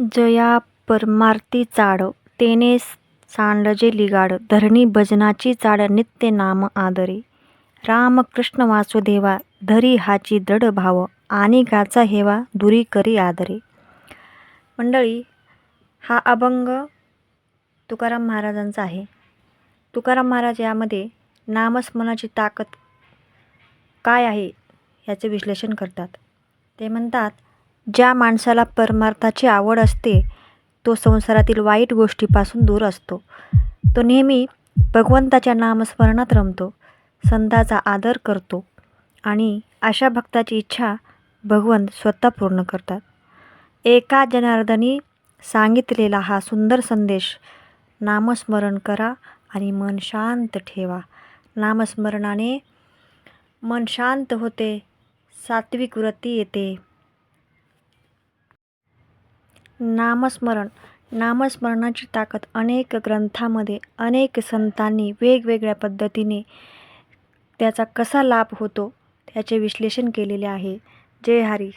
Jaya परमार्थी Chad, तेने सांडजे लिगाड, धरणी भजनाची चाड, नित्य नाम आदरे. राम कृष्ण वासुदेवा, धरी हाची दृढ भाव, आणि गाचा हेवा दुरी करी आदरे. मंडळी, हा अभंग तुकाराम महाराजांचा आहे. तुकाराम महाराज यामध्ये नामस्मरणाची ताकद काय आहे याचे विश्लेषण करतात. ते म्हणतात, ज्या माणसाला परमार्थाची आवड असते तो संसारातील वाईट गोष्टीपासून दूर असतो. तो नेहमी भगवंताच्या नामस्मरणात रमतो, संतांचा आदर करतो आणि अशा भक्ताची इच्छा भगवंत स्वतः पूर्ण करतात. एका जनार्दनी सांगितलेला हा सुंदर संदेश, नामस्मरण करा आणि मन शांत ठेवा. नामस्मरणाने मन शांत होते, सात्विक वृत्ती येते. नामस्मरणाची ताकद अनेक ग्रंथांमध्ये अनेक संतांनी वेगवेगळ्या पद्धतीने त्याचा कसा लाभ होतो त्याचे विश्लेषण केलेले आहे. जय हरी.